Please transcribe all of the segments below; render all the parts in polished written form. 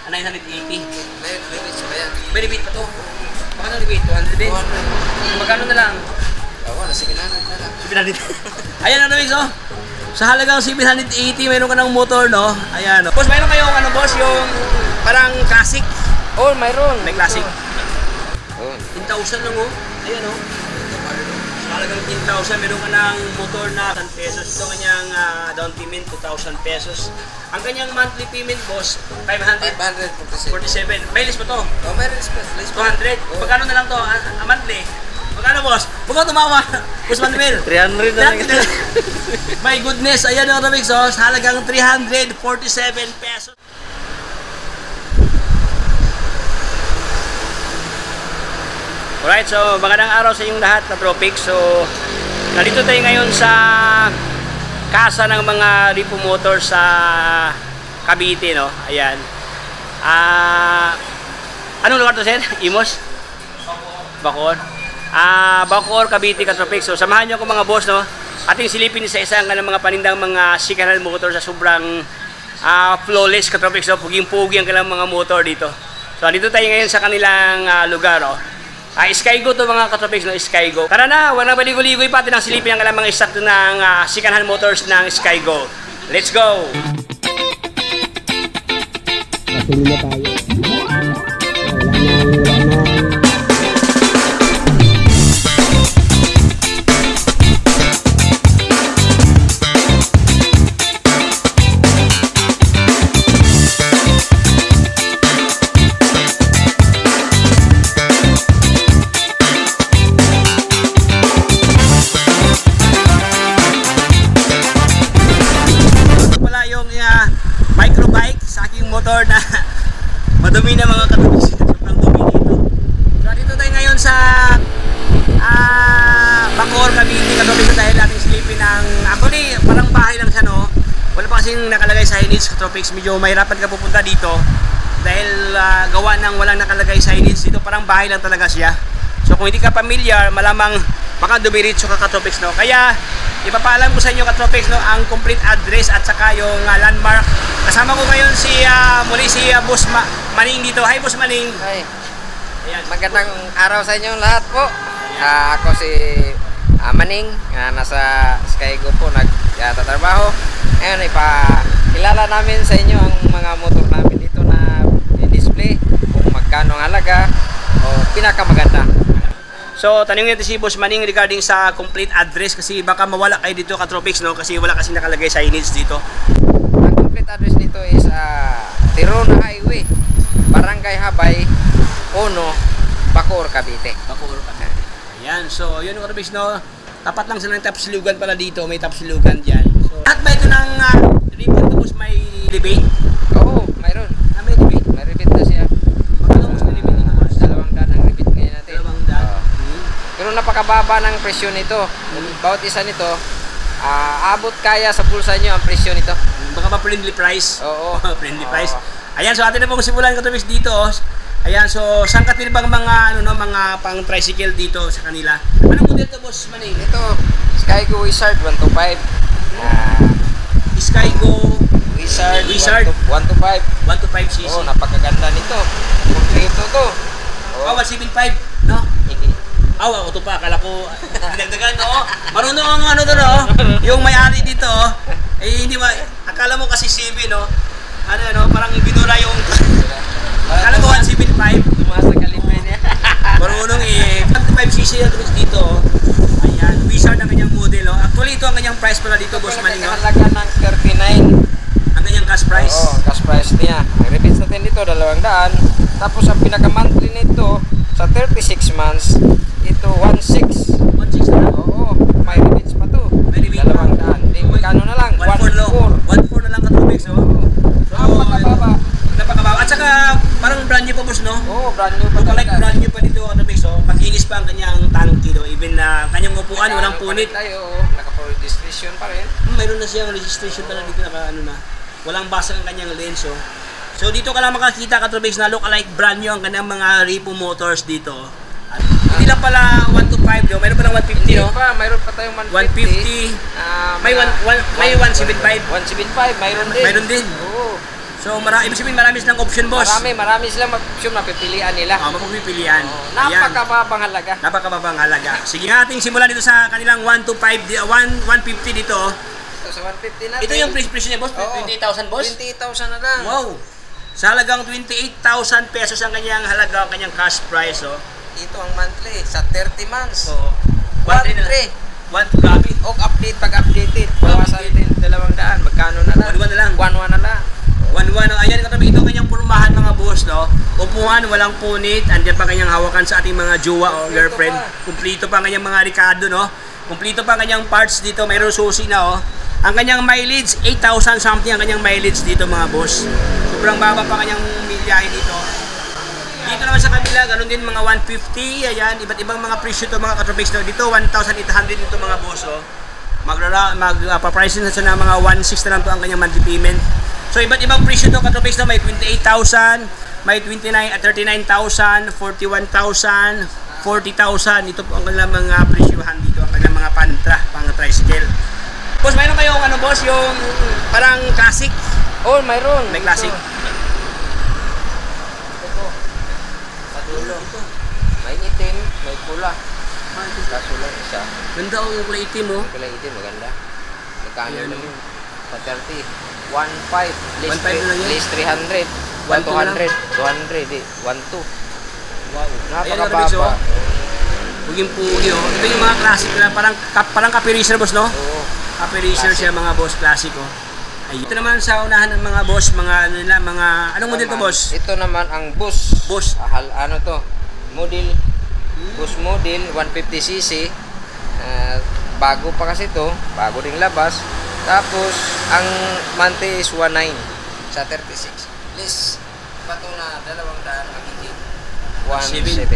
980. May limits pa yan. May rebate pa to. Baka na rebate, 200 din. Magkano na lang? Wala, 700 na lang. 700. Ayan na Mix, oh. Sa halagang 780, mayroon ka ng motor, no? Ayan, no? Boss, mayroon kayong ano, boss, yung parang classic. Oh, mayroon. May classic. Oh. 10,000 lang, oh. Ayan, oh. Sa halagang 10,000, mayroon ka ng motor na 10 pesos. Ito kanyang down payment, 2,000 pesos. Ang kanyang monthly payment, boss, 547. May list pa to? Oh, may list pa. 200. Magkano na lang to, monthly? Magkano, boss? Huwag ko tumawa. Boss Manuel. 300 na lang. My goodness, ayan ang Mix, oh. Sa halagang 347 pesos. Alright, so magandang araw sa inyong lahat na Tropics. So, nandito tayo ngayon sa kasa ng mga Ripo Motors sa Cavite, no? Ayan. Anong lugar to, sir? Imos? Bacoor. Bacoor, Cavite, Tropics. So, samahan nyo ako mga boss, no? Ating silipin sa isang ng mga panindang mga second-hand motor sa sobrang flawless, Tropics. So, puging-pugi ang kanilang mga motor dito. So, dito tayo ngayon sa kanilang lugar, oh. Skygo to mga Tropics, no? Skygo. Tara na, walang baligoy-ligoy pa, tinang silipin ang kanilang mga stock ng second-hand motors ng Skygo. Let's go! Patuloy na tayo. Wala na. Microbike sa aking motor na madumi na mga Tropics. Sobrang dumi dito. So dito tayo ngayon sa Bacoor, Cavite, Tropics, dahil ating silipin ng actually parang bahay lang siya, no? Wala pa kasing nakalagay signage, Tropics. Medyo mahirapan ka pupunta dito dahil gawa ng walang nakalagay signage dito, parang bahay lang talaga siya. So kung hindi ka familiar, malamang baka dumiritso ka, Tropics, no? Kaya ipapaalam ko sa inyo, Tropics, no, ang complete address at saka yung landmark. Kasama ko ngayon muli si Boss Maning dito. Hi, Boss Maning. Hi. Ayan. Magandang araw sa inyo lahat po. Ako si Maning, nasa Skygo po nagtatrabaho. Ngayon, ipakilala namin sa inyo ang mga motor namin dito na i-display kung magkano ang halaga o pinakamaganda. So, tanongin natin si Boss Maning regarding sa complete address kasi baka mawala kayo dito, Tropics, no? Kasi wala kasi nakalagay signage dito. Ang complete address nito is Tirona Highway, Barangay Habay, Ono, Bacoor, Cavite. Bacoor, Cavite. Ayan, so yun, Tropics, no? Tapat lang sa ng Tapsilugan pala dito, may Tapsilugan dyan. So, lahat ba ito ng ribbon tapos may rebate? Oo, mayroon. May rebate? May rebate na siya. Magkano mas na rebate nito, Boss? 200 ang rebate ngayon natin. 200. Pero napakababa ng presyo nito. Bawat isa nito, abot kaya sa bulsa nyo ang presyo nito. Baka pa friendly price. Oo. Friendly price. Ayan, so atin na pong simulan, Tropics, dito. Ayan, so saan ka tinibang mga mga pang tricycle dito sa kanila? Anong model to, Boss Maning? Ito, Skygo Wizard 125. Skygo Wizard 125. 125cc. Oh, napakaganda nito. Kompleto to. Oh, 175, no? Ito pa, akala ko dinagdagan, no? Marunong ang ano to, no? Yung may-ari dito, hindi akala mo kasi CB, no? Parang binura yung akala mo 175. Tumaas na kalibre niya. Marunong 125cc na tuloy dito, Ayan, Wizard ang kanyang model, Actually, ito ang kanyang price pala dito, Boss Maning, Halaga ng 39. Ang kanyang cash price. Oo, cash price niya. Ang rebates natin dito, 200. Tapos ang pinaka-monthly nito, sa 36 months, ito 1.6. 1.6 na lang. Oo, may rebates pa to. May rebate pa. 200. Di magkano na lang? 1.4 na lang, Tropics, So, napakababa. napakababa. At saka, parang brand new pa, Boss, no? Oo, brand new pa Like talaga. brand new pa dito, Tropics, Makinis pa ang kanyang tanki, Even na kanyang upuan, walang punit. Tayo, naka-registration pa rin. Mayroon na siyang registration pala dito, na. Walang basag ang kanyang lens, So, dito ka lang makakita, Tropics, na look-alike brand new ang kanyang mga Ripo Motors dito. At hindi lang pala 125, mayroon pa ng 150, Hindi no? pa, mayroon pa tayong 150. May 175. 175, mayroon din. Mayroon din. Oo. So, ibig sabihin marami silang option, boss. Marami silang option na pipilian nila. Mapapipilian. Napakababang halaga. Napakababang halaga. Sige nga, ating simulan dito sa kanilang 150 dito. Ito sa 150 natin. Ito yung presyo niya, boss? Oo. 28,000, boss? 28,000 na lang. Wow! Sa halagang 28,000 pesos ang kanyang halaga, ang kanyang cash price, oh. Ito ang monthly sa 30 months. So, 1,300. 1 grabe. O pag-updated. Bawasan din 200. Magkano na lang? 1,100 na lang. 1,100 na lang. 1-1. Ayan, katabi ito kanyang pormahan mga boss, no? Upuan, walang punit. Andiyan pa kanyang hawakan sa ating mga jowa o girlfriend. Kumplito pa kanyang mga Ricardo, no? Kumplito pa kanyang parts dito. Mayroon susi na, oh. Ang kanyang mileage, 8,000 something ang kanyang mileage dito mga boss. Sobrang baba pa kanyang milyahe dito. Dito naman sa kabila, ganun din mga 150. Ayan, iba't ibang mga presyo to mga katropics, no? Dito, 1,800 dito mga boss, oh. Magpa-pricing na siya ng mga 1,600 na lang to ang kanyang monthly payment. So iba't ibang presyo to katropics, na may 28,000, may 39,000, 41,000, 40,000. Ito po ang kanilang mga presyohan dito, ang kanilang mga pang tricycle. Boss, mayroon kayong ano boss, yung parang classic? Oh, mayroon. May classic. Ito. Sa dulo. May itim, may pula. Kaso lang isa. Ganda yung kulay itim, oh. Yung kulay itim, maganda. Magkano lang yun? Pa 30. 1,500. 1,500 na lang yan. Least 300. 1,200. 200. 1,200. Wow. Napakababa. Puging-pugi, oh. Ito yung mga classic na parang Cafe Racer, boss, no? Oo. Cafe Racer siya mga boss, classic, oh. Ay, ito naman sa unahan ng mga boss, mga ano nila, anong model to, boss? Ito naman ang bus. Bus. Ano to? Model. Bus model 150cc. Bago pa kasi to, bago ding labas. Tapos ang monthly is 19 sa 36. List pa to na 200 magiging 17.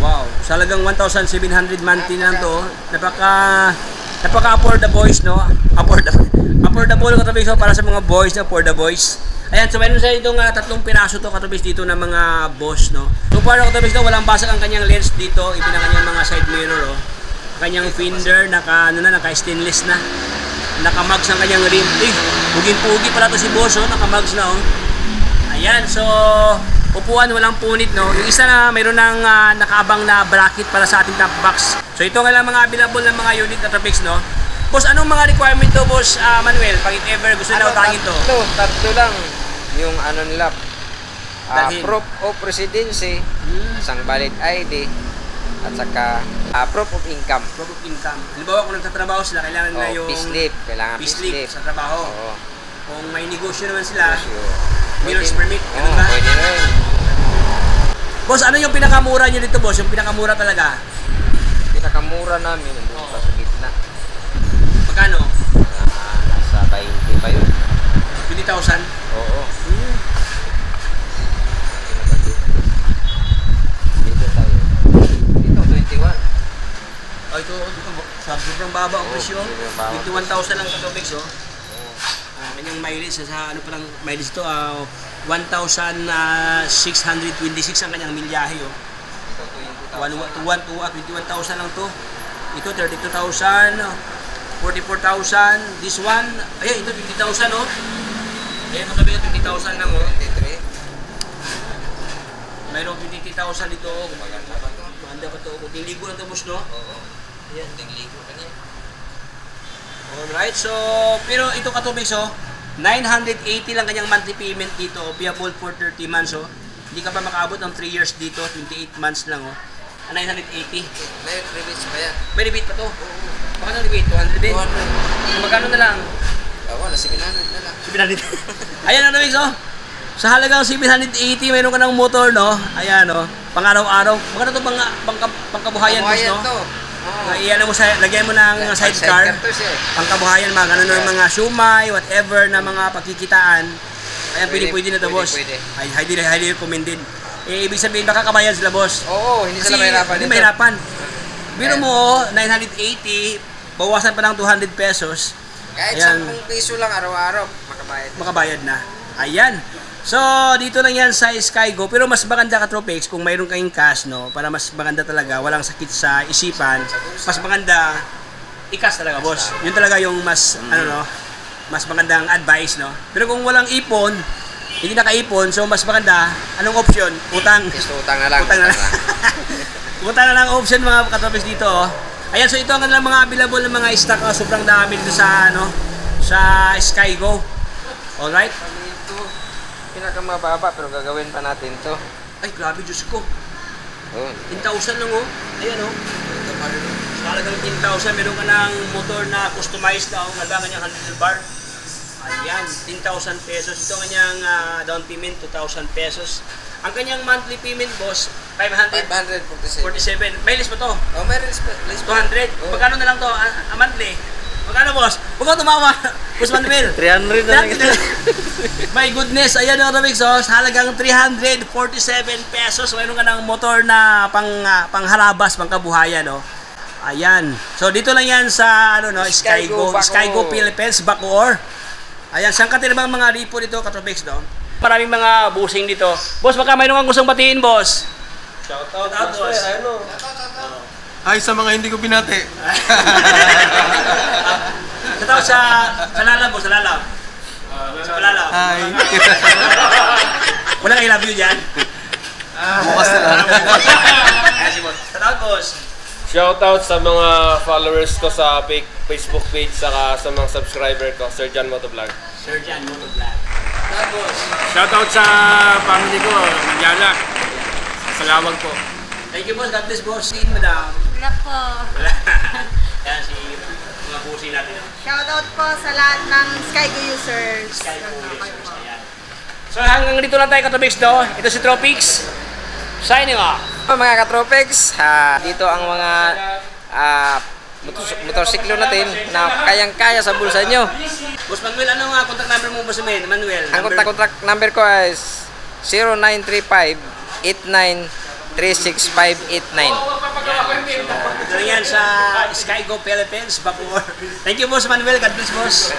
Wow. Sa halagang 1,700 monthly na lang to, oh. Napaka-afford the boys, no? Affordable katabis, so para sa mga boys, na for the boys. Ayan, so mayroon sa itong tatlong piraso to katabis dito ng mga boss, no? So para katabis, no, walang basag ang kanyang lens dito, even ang kanyang mga side mirror, oh. Kanyang fender, naka-stainless na. Naka-mugs ang kanyang rim. Puging-pugi pala to si boss, oh. Naka-mugs na, oh. Ayan, so upuan, walang punit, no? Yung isa na mayroon ng nakaabang na bracket para sa ating top box. So ito nga lang mga available ng mga unit na topics, no? Boss, anong mga requirement to, boss Manuel? Pag if ever gusto na utangin to? Tatlo lang. Yung ano nila, Dalhin. proof of residency, isang valid ID, at saka proof of income. Proof of income. Halimbawa, kung nagtatrabaho sila, kailangan na yung payslip. Kailangan payslip payslip. sa trabaho. Oo. Kung may negosyo naman sila, Pwede. meals permit, Oo, ganun ba? pwede rin. Boss, ano yung pinakamura nyo dito, boss? Yung pinakamura talaga? Pinakamura namin, nandun pa sa gitna. Magkano? Nasa 20 pa yun. 20,000? Oo. Dito tayo. Dito, 21. Oh, ito, sobrang baba ang presyo. sobrang baba. 21,000 lang sa topics, oh. Kanyang mileage, sa ano palang mileage to, 1,626 ang kanyang milyahe, oh. Ito, 21,000 lang to. Ito, 32,000, 44,000. This one, ay, ito, 50,000, oh. Ayan, katabi na 20,000 lang, oh. 23. Mayroong 20,000 dito, oh. Maganda pa to. Maganda pa to. Kunting ligo lang to, boss, no? Oo. Ayan, tingligo ka niya. Alright, so, pero ito katubig, so, 980 lang kanyang monthly payment dito, payable for 30 months, oh. Hindi ka pa makaabot ng 3 years dito, 28 months lang, oh. 980. May rebates pa yan. May rebate pa to? Baka na rebate, 200 din. 200. Magkano na lang? Wala, 700 na lang. 700. Ayan na namin, so. Sa halagang 780, mayroon ka ng motor, no? Ayan, no? Pang-araw-araw. Magkano to pangkabuhayan, boss, no? to. Iyan mo lagyan mo ng sidecar. Sidecar to siya. Pangkabuhayan, mga ganun ng mga shumay, whatever na mga pagkikitaan. Ayan, pwede na to, boss. Pwede. Ay, highly recommended. Ibig sabihin, baka kabayan sila, boss. Oo, hindi sila mahirapan. Hindi mahirapan. Biro mo, 980, bawasan pa ng 200 pesos. Kahit Ayan. 10 piso lang araw-araw, Makabayad na. Ayan. So, dito lang yan sa Skygo. Pero mas maganda ka, Tropex, kung mayroon kayong cash, no? Para mas maganda talaga, walang sakit sa isipan. Mas maganda, i-cash talaga, boss. Yun talaga yung mas, mas magandang advice, no? Pero kung walang ipon, hindi nakaipon, so mas maganda, anong option? Utang. Yes, utang na lang. Utang na lang. Utang na lang option mga katropics dito. Oh. Ayan, so ito ang kanilang mga available ng mga stock. Oh, sobrang dami dito sa, sa Skygo. Alright? Ito, pinakamababa pero gagawin pa natin to. Ay, grabe, Diyos ko. Oh. 10,000 lang, oh. Ayan, oh. So, halagang 10,000. Meron ka ng motor na customized na, oh. Halagang kanyang handlebar. Ayan, 10,000 pesos. Ito ang kanyang down payment, 2,000 pesos. Ang kanyang monthly payment, boss, 547. 547. May list pa to? Oh, may list 200. Oh. Magkano na lang to? A monthly? Magkano, boss? Huwag ka tumawa. Boss Manuel. 300 na lang ito. My goodness. Ayan ang Ramix, oh. Halagang 347 pesos. Mayroon ka ng motor na pangharabas, pangkabuhayan, oh. Ayan. So, dito lang yan sa, Skygo. Bacoor. Skygo Philippines, Bacoor. Ayan, saan ka tinabang mga ripo dito, Katropix, no? Maraming mga busing dito. Boss, baka mayroon kang gustong batiin, boss. Shoutout, boss. Ay, sa mga hindi ko binati. Shoutout sa Lalab, boss, sa Lalab. Sa Lalab. Hi. Wala kang I love you dyan? Bukas na lang. Shoutout, boss. Shoutout sa mga followers ko sa Facebook page saka sa mga subscriber ko, Sir John Motovlog. Sir Jan, Motovlog. Shoutout, boss. Shoutout sa family ko, Manjala. Sa Lawag po. Thank you, boss. God bless, boss. Siin, madam. Wala po. Wala. Yan, si mga busi natin. Shoutout po sa lahat ng Skygo users. Skygo users. Ayan. So, hanggang dito lang tayo, Katropix, no? Ito si Tropix. Signing off. Mga katropex, dito ang mga motorsiklo natin na kayang-kaya sa bulsa nyo. Boss Manuel, ano nga contact number mo, Boss Manuel? Ang contact number ko is 0935-89-36589. Ito lang yan sa Skygo Philippines, Bacoor. Thank you, Boss Manuel. God bless, boss.